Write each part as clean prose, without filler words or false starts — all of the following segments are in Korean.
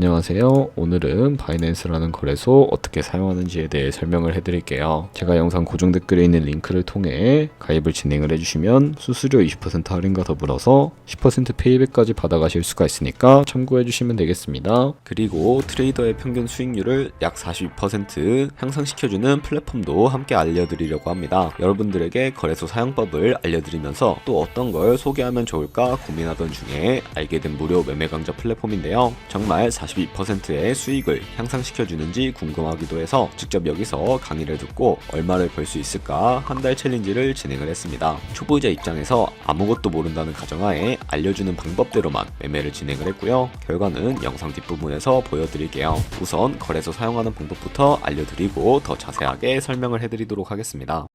안녕하세요. 오늘은 바이낸스라는 거래소 어떻게 사용하는지에 대해 설명을 해드릴게요. 제가 영상 고정 댓글에 있는 링크를 통해 가입을 진행을 해주시면 수수료 20% 할인과 더불어서 10% 페이백까지 받아가실 수가 있으니까 참고해주시면 되겠습니다. 그리고 트레이더의 평균 수익률을 약 42% 향상시켜주는 플랫폼도 함께 알려드리려고 합니다. 여러분들에게 거래소 사용법을 알려드리면서 또 어떤 걸 소개하면 좋을까 고민하던 중에 알게 된 무료 매매 강좌 플랫폼인데요. 정말 42%의 수익을 향상시켜주는지 궁금하기도 해서 직접 여기서 강의를 듣고 얼마를 벌 수 있을까 한 달 챌린지를 진행을 했습니다. 초보자 입장에서 아무것도 모른다는 가정하에 알려주는 방법대로만 매매를 진행을 했고요. 결과는 영상 뒷부분에서 보여드릴게요. 우선 거래소 사용하는 방법부터 알려드리고 더 자세하게 설명을 해드리도록 하겠습니다.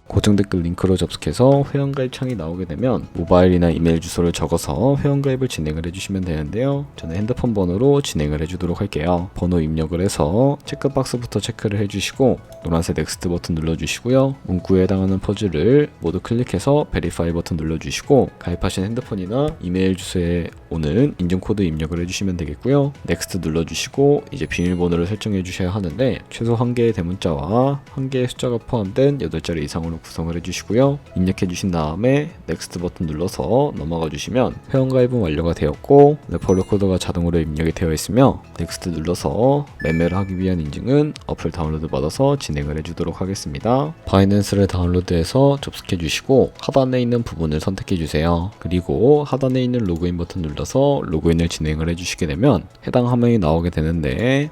고정 댓글 링크로 접속해서 회원가입 창이 나오게 되면 모바일이나 이메일 주소를 적어서 회원가입을 진행을 해주시면 되는데요. 저는 핸드폰 번호로 진행을 해주도록 할게요. 번호 입력을 해서 체크박스부터 체크를 해주시고 노란색 넥스트 버튼 눌러주시고요. 문구에 해당하는 퍼즐을 모두 클릭해서 베리파이 버튼 눌러주시고 가입하신 핸드폰이나 이메일 주소에 오는 인증코드 입력을 해주시면 되겠고요. 넥스트 눌러주시고 이제 비밀번호를 설정해 주셔야 하는데 최소 1개의 대문자와 1개의 숫자가 포함된 8자리 이상으로 구성을 해주시고요. 입력해 주신 다음에 넥스트 버튼 눌러서 넘어가 주시면 회원가입은 완료가 되었고 레퍼럴 코드가 자동으로 입력이 되어 있으며 넥스트 눌러서 매매를 하기 위한 인증은 어플 다운로드 받아서 진행을 해주도록 하겠습니다. 바이낸스를 다운로드해서 접속해 주시고 하단에 있는 부분을 선택해 주세요. 그리고 하단에 있는 로그인 버튼 눌러서 로그인을 진행을 해주시게 되면 해당 화면이 나오게 되는데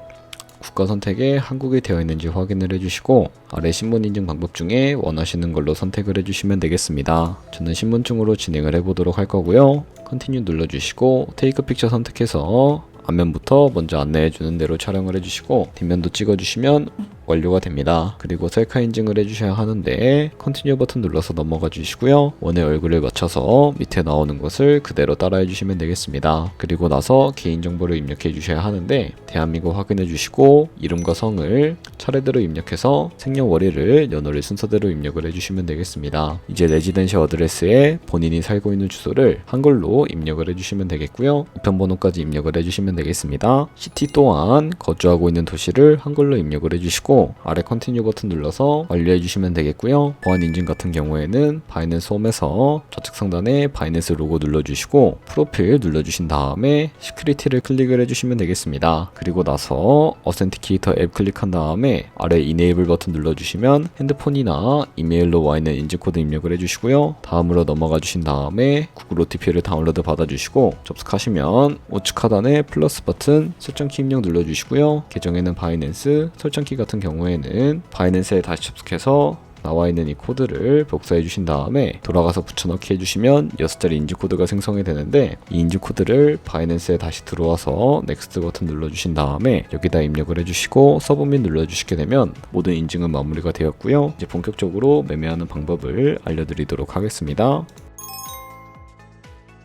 국가 선택에 한국이 되어 있는지 확인을 해주시고 아래 신분 인증 방법 중에 원하시는 걸로 선택을 해주시면 되겠습니다. 저는 신분증으로 진행을 해보도록 할 거고요. 컨티뉴 눌러주시고 테이크 픽처 선택해서 앞면부터 먼저 안내해주는 대로 촬영을 해주시고 뒷면도 찍어주시면 완료가 됩니다. 그리고 셀카 인증을 해주셔야 하는데 컨티뉴 버튼 눌러서 넘어가 주시고요. 원의 얼굴을 맞춰서 밑에 나오는 것을 그대로 따라해 주시면 되겠습니다. 그리고 나서 개인정보를 입력해 주셔야 하는데 대한민국 확인해 주시고 이름과 성을 차례대로 입력해서 생년월일을 연월일 순서대로 입력을 해주시면 되겠습니다. 이제 레지던셜 어드레스에 본인이 살고 있는 주소를 한글로 입력을 해주시면 되겠고요. 우편번호까지 입력을 해주시면 되겠습니다. 시티 또한 거주하고 있는 도시를 한글로 입력을 해주시고 아래 컨티뉴 버튼 눌러서 완료해 주시면 되겠고요. 보안 인증 같은 경우에는 바이낸스 홈에서 좌측 상단에 바이낸스 로고 눌러주시고 프로필 눌러주신 다음에 시큐리티를 클릭을 해주시면 되겠습니다. 그리고 나서 어센티케이터 앱 클릭한 다음에 아래 이네이블 버튼 눌러주시면 핸드폰이나 이메일로 와 있는 인증코드 입력을 해주시고요. 다음으로 넘어가 주신 다음에 구글 OTP를 다운로드 받아주시고 접속하시면 우측 하단에 플러스 버튼 설정키 입력 눌러주시고요. 계정에는 바이낸스, 설정키 같은 경우에는 바이낸스에 다시 접속해서 나와 있는 이 코드를 복사해 주신 다음에 돌아가서 붙여넣기 해주시면 6자리 인증코드가 생성이 되는데 이 인증코드를 바이낸스에 다시 들어와서 넥스트 버튼 눌러주신 다음에 여기다 입력을 해주시고 서브밋 눌러주시게 되면 모든 인증은 마무리가 되었고요. 이제 본격적으로 매매하는 방법을 알려드리도록 하겠습니다.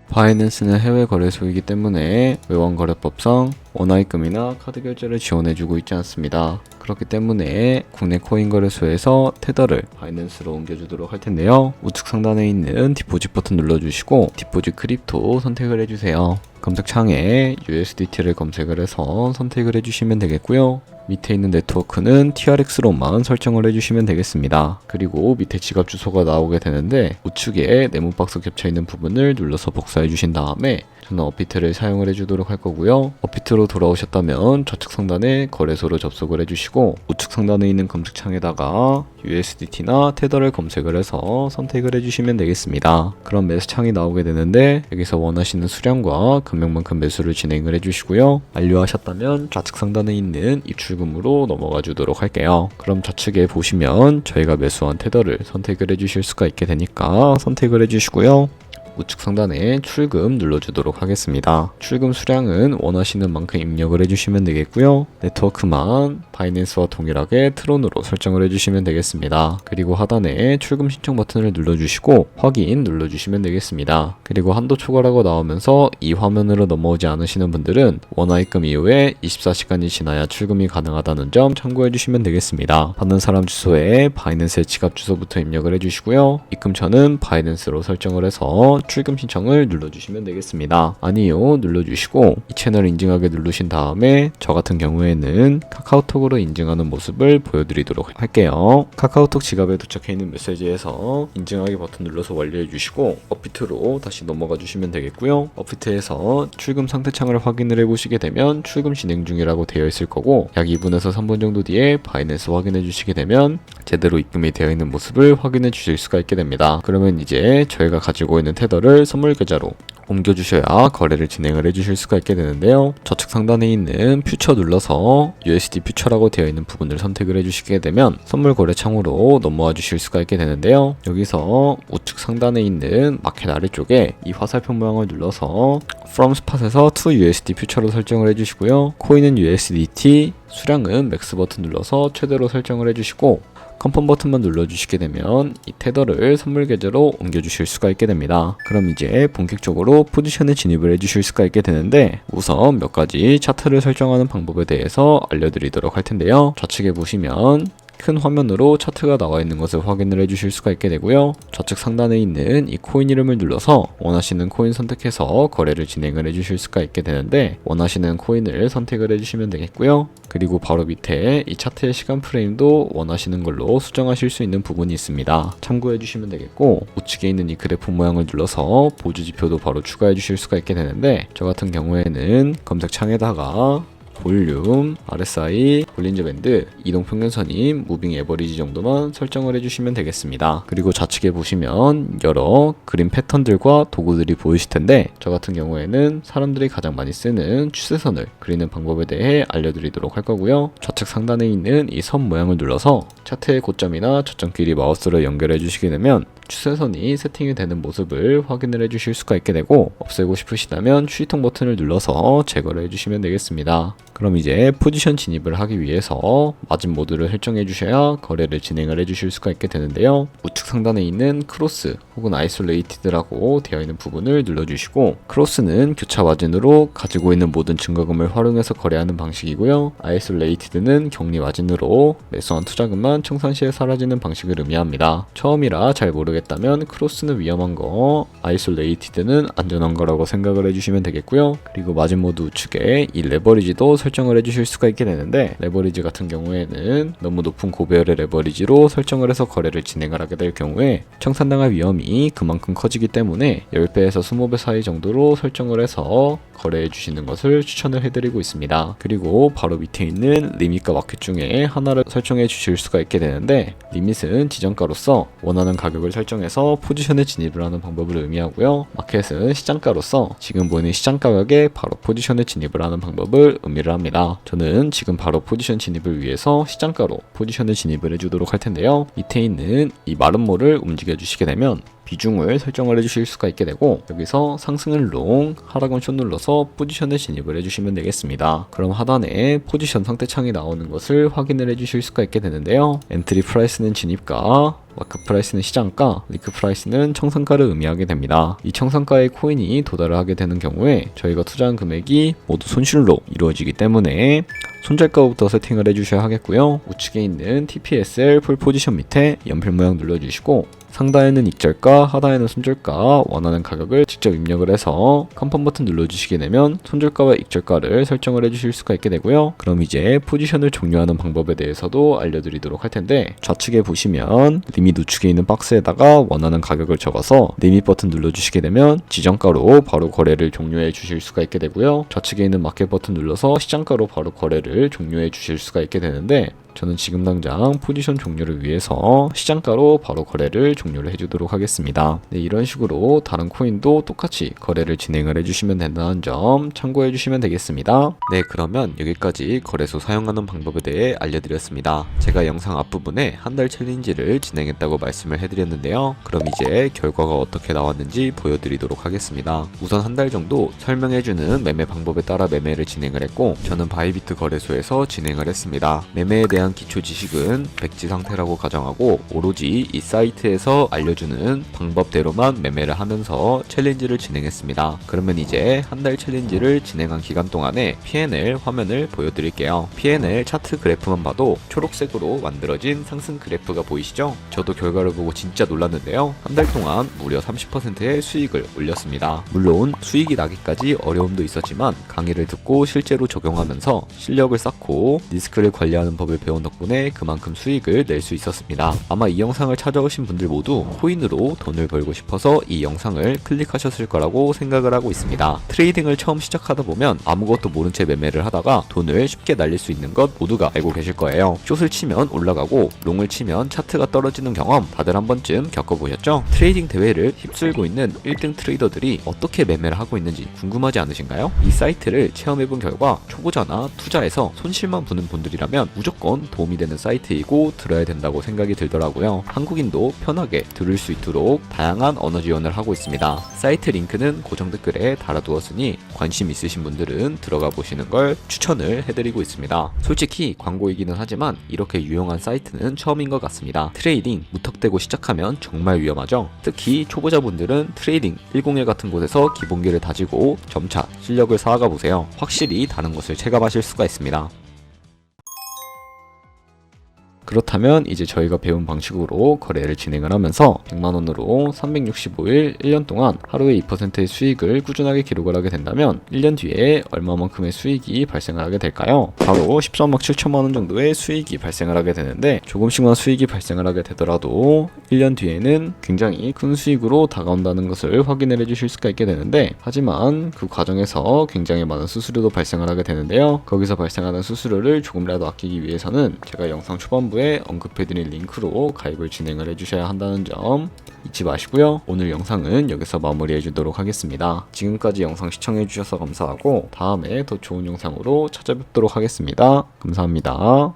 바이낸스는 해외 거래소이기 때문에 외환거래법상 원화입금이나 카드 결제를 지원해주고 있지 않습니다. 그렇기 때문에 국내 코인 거래소에서 테더를 바이낸스로 옮겨주도록 할 텐데요. 우측 상단에 있는 디포짓 버튼 눌러주시고 디포짓 크립토 선택을 해주세요. 검색창에 USDT를 검색을 해서 선택을 해주시면 되겠고요. 밑에 있는 네트워크는 TRX로만 설정을 해주시면 되겠습니다. 그리고 밑에 지갑 주소가 나오게 되는데 우측에 네모 박스 겹쳐 있는 부분을 눌러서 복사해 주신 다음에 저는 업비트를 사용을 해주도록 할 거고요. 업비트로 돌아오셨다면 좌측 상단에 거래소로 접속을 해주시고 우측 상단에 있는 검색창에다가 USDT나 테더를 검색을 해서 선택을 해주시면 되겠습니다. 그럼 매수 창이 나오게 되는데 여기서 원하시는 수량과 금액만큼 매수를 진행을 해주시고요. 완료하셨다면 좌측 상단에 있는 입출금으로 넘어가 주도록 할게요. 그럼 좌측에 보시면 저희가 매수한 테더를 선택을 해주실 수가 있게 되니까 선택을 해주시고요. 우측 상단에 출금 눌러주도록 하겠습니다. 출금 수량은 원하시는 만큼 입력을 해주시면 되겠고요. 네트워크만 바이낸스와 동일하게 트론으로 설정을 해주시면 되겠습니다. 그리고 하단에 출금 신청 버튼을 눌러주시고 확인 눌러주시면 되겠습니다. 그리고 한도 초과라고 나오면서 이 화면으로 넘어오지 않으시는 분들은 원화입금 이후에 24시간이 지나야 출금이 가능하다는 점 참고해주시면 되겠습니다. 받는 사람 주소에 바이낸스의 지갑 주소부터 입력을 해주시고요. 입금처는 바이낸스로 설정을 해서 출금 신청을 눌러주시면 되겠습니다. 아니요 눌러주시고 이 채널 인증하게 누르신 다음에 저 같은 경우에는 카카오톡으로 인증하는 모습을 보여드리도록 할게요. 카카오톡 지갑에 도착해 있는 메시지에서 인증하기 버튼 눌러서 완료해 주시고 업비트로 다시 넘어가 주시면 되겠고요. 업비트에서 출금 상태 창을 확인을 해 보시게 되면 출금 진행 중이라고 되어 있을 거고 약 2분에서 3분 정도 뒤에 바이낸스 확인해 주시게 되면 제대로 입금이 되어 있는 모습을 확인해 주실 수가 있게 됩니다. 그러면 이제 저희가 가지고 있는 테더를 선물 계좌로 옮겨주셔야 거래를 진행을 해주실 수가 있게 되는데요. 좌측 상단에 있는 퓨처 눌러서 USD 퓨처라고 되어 있는 부분을 선택을 해주시게 되면 선물 거래 창으로 넘어와 주실 수가 있게 되는데요. 여기서 우측 상단에 있는 마켓 아래쪽에 이 화살표 모양을 눌러서 From Spot에서 to USD 퓨처로 설정을 해주시고요. 코인은 USDT, 수량은 맥스 버튼 눌러서 최대로 설정을 해주시고 컨펌 버튼만 눌러주시게 되면 이 테더를 선물 계좌로 옮겨주실 수가 있게 됩니다. 그럼 이제 본격적으로 포지션에 진입을 해주실 수가 있게 되는데 우선 몇 가지 차트를 설정하는 방법에 대해서 알려드리도록 할 텐데요. 좌측에 보시면 큰 화면으로 차트가 나와 있는 것을 확인을 해주실 수가 있게 되고요. 좌측 상단에 있는 이 코인 이름을 눌러서 원하시는 코인 선택해서 거래를 진행을 해주실 수가 있게 되는데 원하시는 코인을 선택을 해주시면 되겠고요. 그리고 바로 밑에 이 차트의 시간 프레임도 원하시는 걸로 수정하실 수 있는 부분이 있습니다. 참고해 주시면 되겠고 우측에 있는 이 그래프 모양을 눌러서 보조 지표도 바로 추가해 주실 수가 있게 되는데 저 같은 경우에는 검색창에다가 볼륨, RSI, 볼린저 밴드, 이동 평균선인 무빙 에버리지 정도만 설정을 해주시면 되겠습니다. 그리고 좌측에 보시면 여러 그림 패턴들과 도구들이 보이실 텐데 저 같은 경우에는 사람들이 가장 많이 쓰는 추세선을 그리는 방법에 대해 알려드리도록 할 거고요. 좌측 상단에 있는 이 선 모양을 눌러서 차트의 고점이나 저점끼리 마우스로 연결해 주시게 되면 추세선이 세팅이 되는 모습을 확인을 해주실 수가 있게 되고 없애고 싶으시다면 추리통 버튼을 눌러서 제거를 해주시면 되겠습니다. 그럼 이제 포지션 진입을 하기 위해서 마진 모드를 설정해 주셔야 거래를 진행을 해주실 수가 있게 되는데요. 우측 상단에 있는 크로스 혹은 아이솔레이티드라고 되어 있는 부분을 눌러주시고 크로스는 교차 마진으로 가지고 있는 모든 증거금을 활용해서 거래하는 방식이고요. 아이솔레이티드는 격리 마진으로 매수한 투자금만 청산 시에 사라지는 방식을 의미합니다. 처음이라 잘 모르겠다면 크로스는 위험한 거, 아이솔레이티드는 안전한 거라고 생각을 해주시면 되겠고요. 그리고 마진 모드 우측에 이 레버리지도 설정을 해주실 수가 있게 되는데 레버리지 같은 경우에는 너무 높은 고배열의 레버리지로 설정을 해서 거래를 진행을 하게 될 경우에 청산당할 위험이 그만큼 커지기 때문에 10배에서 20배 사이 정도로 설정을 해서 거래해 주시는 것을 추천을 해드리고 있습니다. 그리고 바로 밑에 있는 리밋과 마켓 중에 하나를 설정해 주실 수가 있게 되는데 리밋은 지정가로서 원하는 가격을 설정해서 포지션에 진입을 하는 방법을 의미하고요. 마켓은 시장가로서 지금 보이는 시장 가격에 바로 포지션에 진입을 하는 방법을 의미를 합니다. 저는 지금 바로 포지션 진입을 위해서 시장가로 포지션에 진입을 해주도록 할 텐데요. 밑에 있는 이 마름모를 움직여 주시게 되면 비중을 설정을 해주실 수가 있게 되고 여기서 상승은 롱, 하락은 숏 눌러서 포지션에 진입을 해주시면 되겠습니다. 그럼 하단에 포지션 상태 창이 나오는 것을 확인을 해주실 수가 있게 되는데요. 엔트리 프라이스는 진입가, 마크 프라이스는 시장가, 리크 프라이스는 청산가를 의미하게 됩니다. 이 청산가의 코인이 도달을 하게 되는 경우에 저희가 투자한 금액이 모두 손실로 이루어지기 때문에 손절가부터 세팅을 해주셔야 하겠고요. 우측에 있는 TPSL 풀 포지션 밑에 연필 모양 눌러주시고 상단에는 익절가, 하단에는 손절가 원하는 가격을 직접 입력을 해서 컨펌 버튼 눌러주시게 되면 손절가와 익절가를 설정을 해주실 수가 있게 되고요. 그럼 이제 포지션을 종료하는 방법에 대해서도 알려드리도록 할 텐데 좌측에 보시면 리밋 우측에 있는 박스에다가 원하는 가격을 적어서 리밋 버튼 눌러주시게 되면 지정가로 바로 거래를 종료해 주실 수가 있게 되고요. 좌측에 있는 마켓 버튼 눌러서 시장가로 바로 거래를 종료해 주실 수가 있게 되는데 저는 지금 당장 포지션 종료를 위해서 시장가로 바로 거래를 종료를 해주도록 하겠습니다. 네, 이런 식으로 다른 코인도 똑같이 거래를 진행을 해주시면 된다는 점 참고해 주시면 되겠습니다. 네, 그러면 여기까지 거래소 사용하는 방법에 대해 알려드렸습니다. 제가 영상 앞부분에 한 달 챌린지를 진행했다고 말씀을 해드렸는데요. 그럼 이제 결과가 어떻게 나왔는지 보여드리도록 하겠습니다. 우선 한 달 정도 설명해주는 매매 방법에 따라 매매를 진행을 했고 저는 바이비트 거래소에서 진행을 했습니다. 매매에 대한 대한 기초 지식은 백지 상태라고 가정하고 오로지 이 사이트에서 알려주는 방법대로만 매매를 하면서 챌린지를 진행했습니다. 그러면 이제 한 달 챌린지를 진행한 기간 동안에 P&L 화면을 보여드릴게요. P&L 차트 그래프만 봐도 초록색으로 만들어진 상승 그래프가 보이시죠? 저도 결과를 보고 진짜 놀랐는데요. 한 달 동안 무려 30%의 수익을 올렸습니다. 물론 수익이 나기까지 어려움도 있었지만 강의를 듣고 실제로 적용하면서 실력을 쌓고 리스크를 관리하는 법을 배운 덕분에 그만큼 수익을 낼 수 있었습니다. 아마 이 영상을 찾아오신 분들 모두 코인으로 돈을 벌고 싶어서 이 영상을 클릭하셨을 거라고 생각을 하고 있습니다. 트레이딩을 처음 시작하다 보면 아무것도 모른 채 매매를 하다가 돈을 쉽게 날릴 수 있는 것 모두가 알고 계실 거예요. 숏을 치면 올라가고 롱을 치면 차트가 떨어지는 경험 다들 한 번쯤 겪어보셨죠? 트레이딩 대회를 휩쓸고 있는 1등 트레이더들이 어떻게 매매를 하고 있는지 궁금하지 않으신가요? 이 사이트를 체험해본 결과 초보자나 투자에서 손실만 보는 분들이라면 무조건 도움이 되는 사이트이고 들어야 된다고 생각이 들더라고요. 한국인도 편하게 들을 수 있도록 다양한 언어 지원을 하고 있습니다. 사이트 링크는 고정 댓글에 달아두었으니 관심 있으신 분들은 들어가 보시는 걸 추천을 해드리고 있습니다. 솔직히 광고이기는 하지만 이렇게 유용한 사이트는 처음인 것 같습니다. 트레이딩 무턱대고 시작하면 정말 위험하죠. 특히 초보자분들은 트레이딩 101 같은 곳에서 기본기를 다지고 점차 실력을 쌓아가 보세요. 확실히 다른 것을 체감하실 수가 있습니다. 그렇다면 이제 저희가 배운 방식으로 거래를 진행을 하면서 100만원으로 365일 1년 동안 하루에 2%의 수익을 꾸준하게 기록을 하게 된다면 1년 뒤에 얼마만큼의 수익이 발생을 하게 될까요? 바로 13억 7천만원 정도의 수익이 발생을 하게 되는데 조금씩만 수익이 발생을 하게 되더라도 1년 뒤에는 굉장히 큰 수익으로 다가온다는 것을 확인을 해주실 수가 있게 되는데 하지만 그 과정에서 굉장히 많은 수수료도 발생을 하게 되는데요. 거기서 발생하는 수수료를 조금이라도 아끼기 위해서는 제가 영상 초반부에 언급해드린 링크로 가입을 진행을 해주셔야 한다는 점 잊지 마시고요. 오늘 영상은 여기서 마무리해 주도록 하겠습니다. 지금까지 영상 시청해 주셔서 감사하고 다음에 더 좋은 영상으로 찾아뵙도록 하겠습니다. 감사합니다.